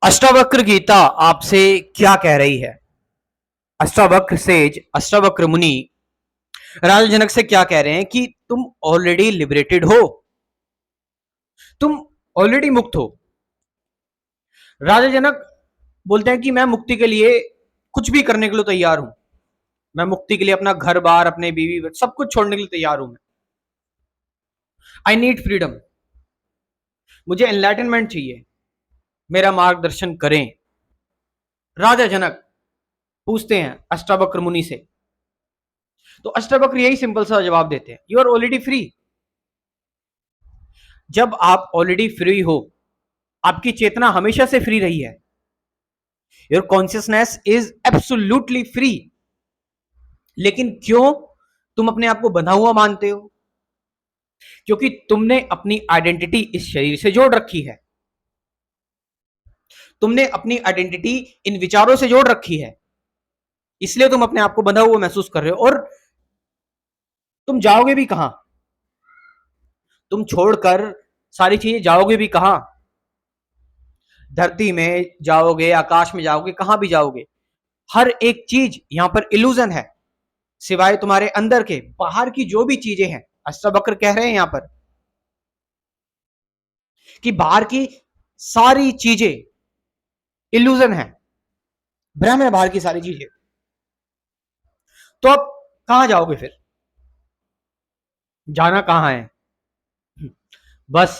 अष्टावक्र गीता आपसे क्या कह रही है? अष्टावक्र सेज, अष्टावक्र मुनि राजा जनक से क्या कह रहे हैं कि तुम ऑलरेडी लिबरेटेड हो, तुम ऑलरेडी मुक्त हो। राजा जनक बोलते हैं कि मैं मुक्ति के लिए कुछ भी करने के लिए तैयार हूं। मैं मुक्ति के लिए अपना घर बार, अपने बीवी, सब कुछ छोड़ने के लिए तैयार हूं। मैं आई नीड फ्रीडम, मुझे एनलाइटनमेंट चाहिए, मेरा मार्गदर्शन करें। राजा जनक पूछते हैं अष्टावक्र मुनि से, तो अष्टावक्र यही सिंपल सा जवाब देते हैं, यू आर ऑलरेडी फ्री। जब आप ऑलरेडी फ्री हो, आपकी चेतना हमेशा से फ्री रही है। Your consciousness is absolutely free. लेकिन क्यों तुम अपने आप को बंधा हुआ मानते हो? क्योंकि तुमने अपनी आइडेंटिटी इस शरीर से जोड़ रखी है। तुमने अपनी आइडेंटिटी इन विचारों से जोड़ रखी है, इसलिए तुम अपने आप को बंधा हुआ महसूस कर रहे हो। और तुम जाओगे भी कहां? तुम छोड़कर सारी चीजें जाओगे भी कहां? धरती में जाओगे, आकाश में जाओगे, कहां भी जाओगे, हर एक चीज यहां पर इल्यूजन है, सिवाय तुम्हारे अंदर के। बाहर की जो भी चीजें हैं, अष्टावक्र कह रहे हैं यहां पर कि बाहर की सारी चीजें इल्यूजन है, भ्रम है बाहर की सारी चीजें। तो अब कहां जाओगे फिर? जाना कहां है? बस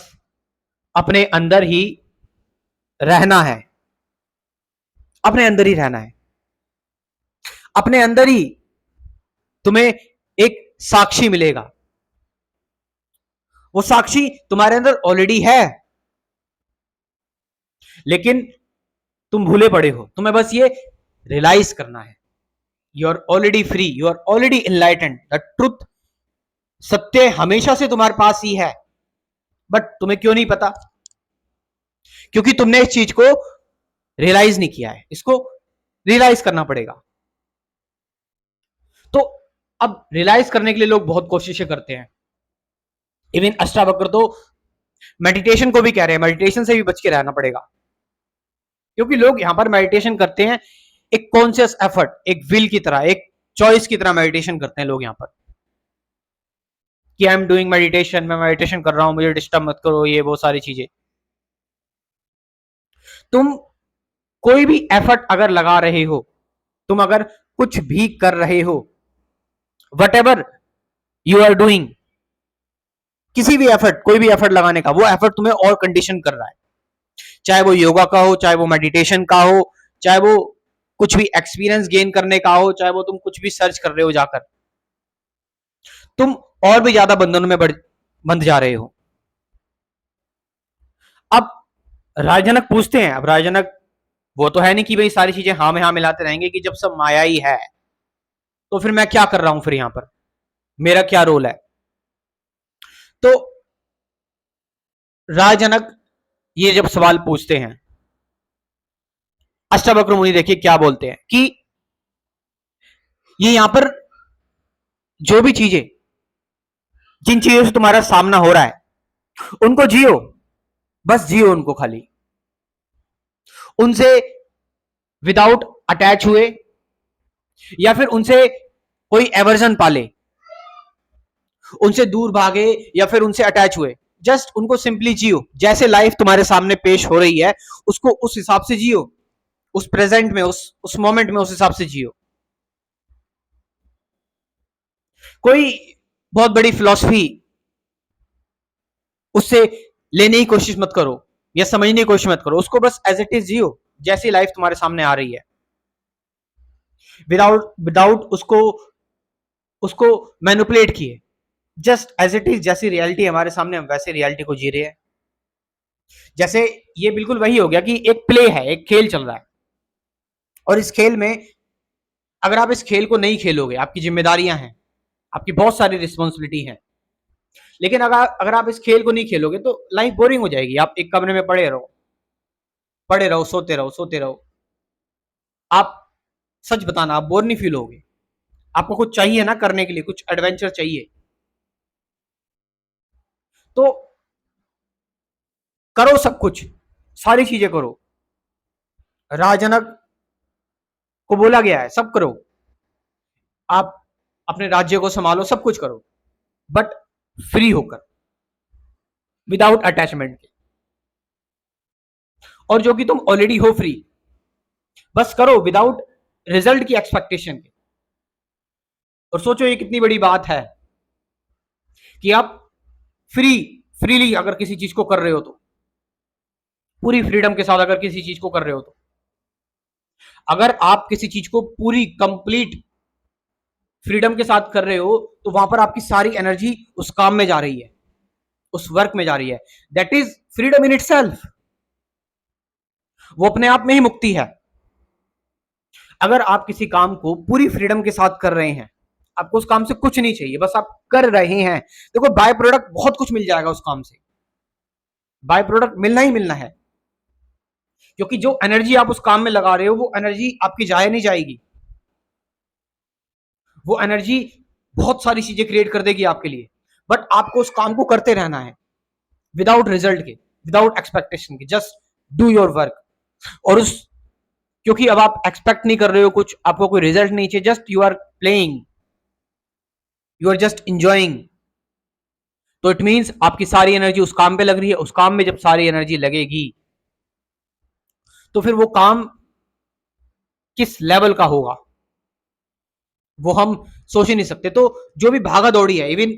अपने अंदर ही रहना है, अपने अंदर ही रहना है। अपने अंदर ही तुम्हें एक साक्षी मिलेगा। वो साक्षी तुम्हारे अंदर ऑलरेडी है, लेकिन तुम भूले पड़े हो। तुम्हें बस ये रियलाइज करना है, you are already free, you are already enlightened. The truth, सत्य हमेशा से तुम्हारे पास ही है, बट तुम्हें क्यों नहीं पता? क्योंकि तुमने इस चीज को रियलाइज नहीं किया है। इसको रियलाइज करना पड़ेगा। तो अब रियलाइज करने के लिए लोग बहुत कोशिशें करते हैं। इवन अष्टावक्र तो मेडिटेशन को भी कह रहे हैं, मेडिटेशन से भी बच के रहना पड़ेगा। क्योंकि लोग यहां पर मेडिटेशन करते हैं एक कॉन्शियस एफर्ट, एक विल की तरह, एक चॉइस की तरह मेडिटेशन करते हैं लोग यहां पर कि आई एम डूइंग मेडिटेशन, मैं मेडिटेशन कर रहा हूं, मुझे डिस्टर्ब मत करो, ये वो सारी चीजें। तुम कोई भी एफर्ट अगर लगा रहे हो, तुम अगर कुछ भी कर रहे हो, whatever you are doing, किसी भी एफर्ट, कोई भी एफर्ट लगाने का, वो एफर्ट तुम्हें और कंडीशन कर रहा है। चाहे वो योगा का हो, चाहे वो मेडिटेशन का हो, चाहे वो कुछ भी एक्सपीरियंस गेन करने का हो, चाहे वो तुम कुछ भी सर्च कर रहे हो जाकर, तुम और भी ज्यादा बंधनों में बंध जा रहे हो। अब राजनक पूछते हैं, अब राजनक वो तो है नहीं कि भाई सारी चीजें हाँ में हाँ मिलाते रहेंगे कि जब सब माया ही है तो फिर मैं क्या कर रहा हूं, फिर यहां पर मेरा क्या रोल है? तो राजनक ये जब सवाल पूछते हैं, अष्टावक्र मुनि देखिए क्या बोलते हैं कि ये यहां पर जो भी चीजें, जिन चीजों से तुम्हारा सामना हो रहा है, उनको जियो, बस जियो उनको खाली, उनसे विदाउट अटैच हुए या फिर उनसे कोई एवर्जन पाले, उनसे दूर भागे या फिर उनसे अटैच हुए। जस्ट उनको सिंपली जियो, जैसे लाइफ तुम्हारे सामने पेश हो रही है उसको उस हिसाब से जियो, उस प्रेजेंट में, उस मोमेंट में उस हिसाब से जियो। कोई बहुत बड़ी फिलॉसफी उससे लेने की कोशिश मत करो या समझने की कोशिश मत करो, उसको बस एज इट इज जियो, जैसी लाइफ तुम्हारे सामने आ रही है, विदाउट विदाउट उसको उसको मैनिपुलेट किए। जस्ट एज इट इज, जैसी रियलिटी हमारे सामने, हम वैसे रियलिटी को जी रहे हैं। जैसे ये बिल्कुल वही हो गया कि एक प्ले है, एक खेल चल रहा है, और इस खेल में अगर आप इस खेल को नहीं खेलोगे, आपकी जिम्मेदारियां हैं, आपकी बहुत सारी रिस्पॉन्सिबिलिटी है, लेकिन अगर आप इस खेल को नहीं खेलोगे तो लाइफ बोरिंग हो जाएगी। आप एक कमरे में पड़े रहो, पड़े रहो, सोते रहो, सोते रहो। आप सच बताना, आप बोर नहीं फील होगे? आपको कुछ चाहिए ना करने के लिए, कुछ एडवेंचर चाहिए, तो करो सब कुछ, सारी चीजें करो, राजा जनक को बोला गया है सब करो, आप अपने राज्य को संभालो, सब कुछ करो, बट फ्री होकर, विदाउट अटैचमेंट के, और जो कि तुम ऑलरेडी हो फ्री, बस करो विदाउट रिजल्ट की एक्सपेक्टेशन के। और सोचो ये कितनी बड़ी बात है कि आप फ्रीली अगर किसी चीज को कर रहे हो, तो पूरी फ्रीडम के साथ अगर किसी चीज को कर रहे हो, तो अगर आप किसी चीज को पूरी कंप्लीट फ्रीडम के साथ कर रहे हो, तो वहां पर आपकी सारी एनर्जी उस काम में जा रही है, उस वर्क में जा रही है। That is freedom in itself. वो अपने आप में ही मुक्ति है। अगर आप किसी काम को पूरी फ्रीडम के साथ कर रहे हैं, आपको उस काम से कुछ नहीं चाहिए, बस आप कर रहे हैं, देखो बाय प्रोडक्ट बहुत कुछ मिल जाएगा उस काम से, बाय प्रोडक्ट मिलना ही मिलना है, क्योंकि जो एनर्जी आप उस काम में लगा रहे हो वो एनर्जी आपकी जाया नहीं जाएगी। वो एनर्जी बहुत सारी चीजें क्रिएट कर देगी आपके लिए, बट आपको उस काम को करते रहना है विदाउट रिजल्ट के, विदाउट एक्सपेक्टेशन के, जस्ट डू योर वर्क। और उस, क्योंकि अब आप एक्सपेक्ट नहीं कर रहे हो कुछ, आपको कोई रिजल्ट नहीं चाहिए, just you are playing, you are just enjoying, तो इट मींस आपकी सारी एनर्जी उस काम पे लग रही है। उस काम में जब सारी एनर्जी लगेगी, तो फिर वो काम किस लेवल का होगा वो हम सोच ही नहीं सकते। तो जो भी भागा दौड़ी है, इवन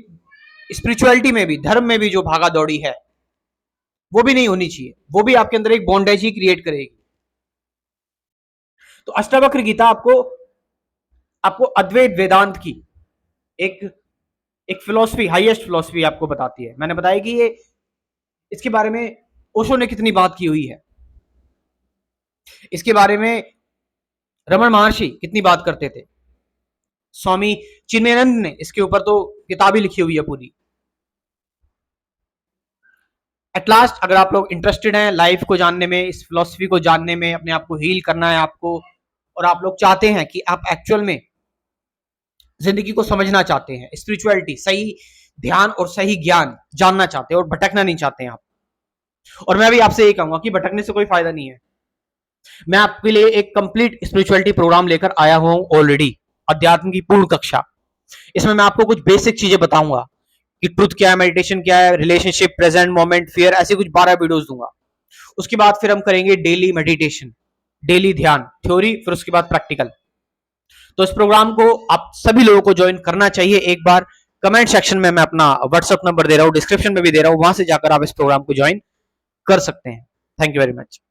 स्पिरिचुअलिटी में भी, धर्म में भी जो भागा दौड़ी है, वो भी नहीं होनी चाहिए। वो भी आपके अंदर एक बॉन्डेज ही क्रिएट करेगी। तो अष्टावक्र गीता आपको आपको अद्वैत वेदांत की एक एक फिलॉसफी, हाईएस्ट फिलॉसफी आपको बताती है। मैंने बताया कि ये इसके बारे में ओशो ने कितनी बात की हुई है, इसके बारे में रमन महर्षि कितनी बात करते थे, स्वामी चिन्मयानंद ने इसके ऊपर तो किताब ही लिखी हुई है पूरी। एट लास्ट अगर आप लोग इंटरेस्टेड हैं लाइफ को जानने में, इस फिलॉसफी को जानने में, अपने आप को हील करना है आपको, और आप लोग चाहते हैं कि आप एक्चुअल में जिंदगी को समझना चाहते हैं, स्पिरिचुअलिटी, सही ध्यान और सही ज्ञान जानना चाहते हैं और भटकना नहीं चाहते हैं आप, और मैं भी आपसे यही कहूंगा कि भटकने से कोई फायदा नहीं है। मैं आपके लिए एक कंप्लीट स्पिरिचुअलिटी प्रोग्राम लेकर आया हूं ऑलरेडी, अध्यात्म की पूर्ण कक्षा। इसमें मैं आपको कुछ बेसिक चीजें बताऊंगा कि ट्रुथ क्या है, मेडिटेशन क्या है, रिलेशनशिप, प्रेजेंट मोमेंट, फियर, ऐसे कुछ 12 वीडियोस दूंगा। उसके बाद फिर हम करेंगे डेली मेडिटेशन, डेली ध्यान, थ्योरी, फिर उसके बाद प्रैक्टिकल। तो इस प्रोग्राम को आप सभी लोगों को ज्वाइन करना चाहिए। एक बार कमेंट सेक्शन में मैं अपना व्हाट्सएप नंबर दे रहा हूं, डिस्क्रिप्शन में भी दे रहा हूं, वहां से जाकर आप इस प्रोग्राम को ज्वाइन कर सकते हैं। Thank you very much.